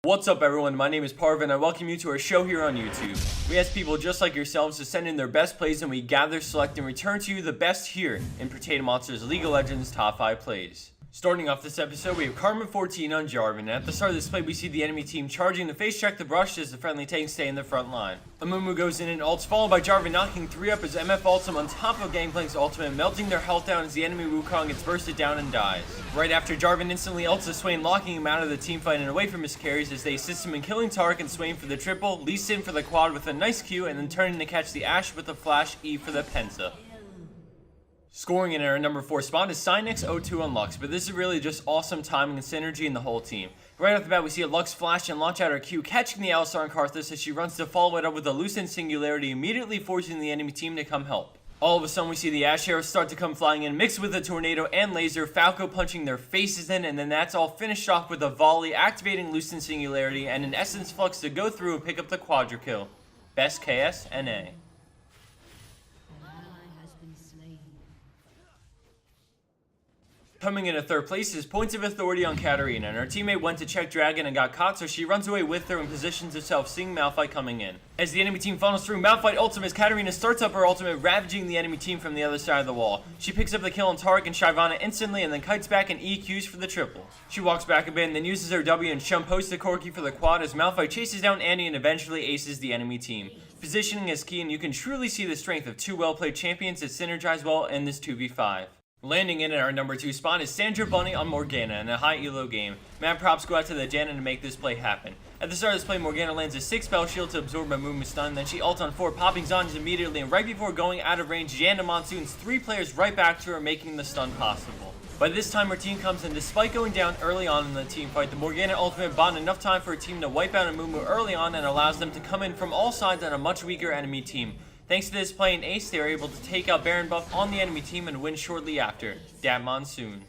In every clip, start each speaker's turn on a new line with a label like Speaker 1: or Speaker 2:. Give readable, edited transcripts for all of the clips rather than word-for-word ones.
Speaker 1: What's up everyone, my name is Parv and I welcome you to our show here on YouTube. We ask people just like yourselves to send in their best plays and we gather, select, and return to you the best here in Potato Monsters League of Legends Top 5 Plays. Starting off this episode, we have Karma14 on Jarvan, and at the start of this play we see the enemy team charging to face check the brush as the friendly tanks stay in the front line. Amumu goes in and ults, followed by Jarvan knocking 3 up as MF ults him on top of Gangplank's ultimate, melting their health down as the enemy Wukong gets bursted down and dies. Right after, Jarvan instantly ults the Swain, locking him out of the teamfight and away from his carries as they assist him in killing Taric and Swain for the triple, Lee Sin for the quad with a nice Q, and then turning to catch the Ashe with a flash E for the Penta. Scoring in our number 4 spot is Cynex 0-2 on Lux, but this is really just awesome timing and synergy in the whole team. Right off the bat, we see a Lux flash and launch out her Q, catching the Alistar on Karthus as she runs to follow it up with a Lucent Singularity, immediately forcing the enemy team to come help. All of a sudden, we see the Ashe arrows start to come flying in, mixed with a Tornado and Laser, Falco punching their faces in, and then that's all finished off with a volley, activating Lucent Singularity, and an Essence Flux to go through and pick up the Quadra kill. Best KS NA. Coming in at third place is Points of Authority on Katarina, and her teammate went to check Dragon and got caught, so she runs away with her and positions herself, seeing Malphite coming in. As the enemy team funnels through, Malphite ults him as Katarina starts up her ultimate, ravaging the enemy team from the other side of the wall. She picks up the kill on Taric and Shyvana instantly and then kites back and EQs for the triple. She walks back a bit and then uses her W and Shum posts the Corki for the quad as Malphite chases down Annie and eventually aces the enemy team. Positioning is key, and you can truly see the strength of two well-played champions that synergize well in this 2v5. Landing in at our number 2 spot is Sandra Bunny on Morgana in a high elo game. Mad props go out to the Janna to make this play happen. At the start of this play, Morgana lands a 6 spell shield to absorb Amumu's stun, then she ults on 4, popping Zhonya's immediately, and right before going out of range, Janna monsoons 3 players right back to her, making the stun possible. By this time, her team comes in. Despite going down early on in the team fight, the Morgana ultimate bought enough time for her team to wipe out Amumu early on and allows them to come in from all sides on a much weaker enemy team. Thanks to this play and ace, they were able to take out Baron buff on the enemy team and win shortly after. Dat Monsoon.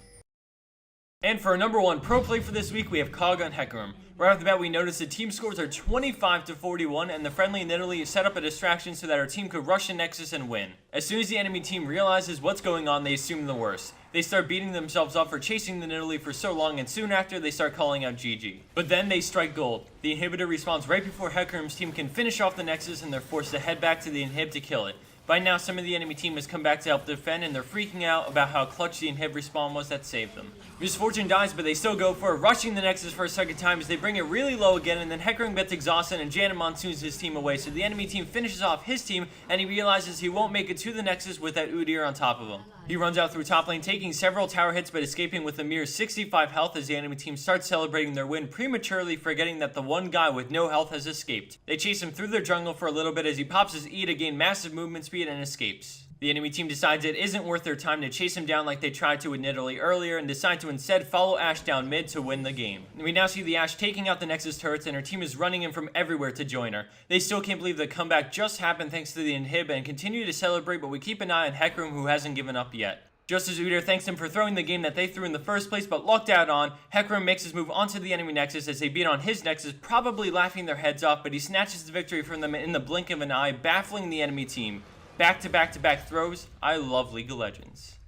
Speaker 1: And for our number 1 pro play for this week, we have Kagha and Hecarim. Right off the bat, we notice the team scores are 25-41, and the friendly in Italy set up a distraction so that our team could rush the Nexus and win. As soon as the enemy team realizes what's going on, they assume the worst. They start beating themselves up for chasing the Nidalee for so long, and soon after, they start calling out GG. But then they strike gold. The inhibitor respawns right before Hecarim's team can finish off the Nexus, and they're forced to head back to the inhib to kill it. By now, some of the enemy team has come back to help defend, and they're freaking out about how clutch the inhib respawn was that saved them. Miss Fortune dies, but they still go for it, rushing the Nexus for a second time as they bring it really low again, and then Hecarim gets exhausted and Janna monsoons his team away, so the enemy team finishes off his team, and he realizes he won't make it to the Nexus with that Udyr on top of him. He runs out through top lane, taking several tower hits, but escaping with a mere 65 health as the enemy team starts celebrating their win prematurely, forgetting that the one guy with no health has escaped. They chase him through their jungle for a little bit as he pops his E to gain massive movement speed and escapes. The enemy team decides it isn't worth their time to chase him down like they tried to with Nidalee earlier and decide to instead follow Ashe down mid to win the game. We now see the Ashe taking out the Nexus turrets and her team is running in from everywhere to join her. They still can't believe the comeback just happened thanks to the inhib and continue to celebrate, but we keep an eye on Hecarim, who hasn't given up yet. Just as Udyr thanks him for throwing the game that they threw in the first place but lucked out on, Hecarim makes his move onto the enemy Nexus as they beat on his Nexus, probably laughing their heads off, but he snatches the victory from them in the blink of an eye, baffling the enemy team. Back-to-back-to-back throws. I love League of Legends.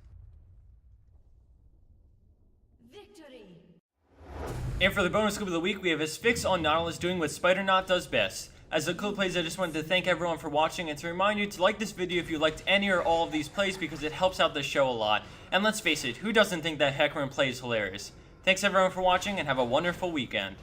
Speaker 1: Victory. And for the bonus clip of the week, we have Asphyx on Nautilus doing what Spider-Knot does best. As the clip plays, I just wanted to thank everyone for watching and to remind you to like this video if you liked any or all of these plays because it helps out the show a lot. And let's face it, who doesn't think that Hecarim play is hilarious? Thanks everyone for watching and have a wonderful weekend.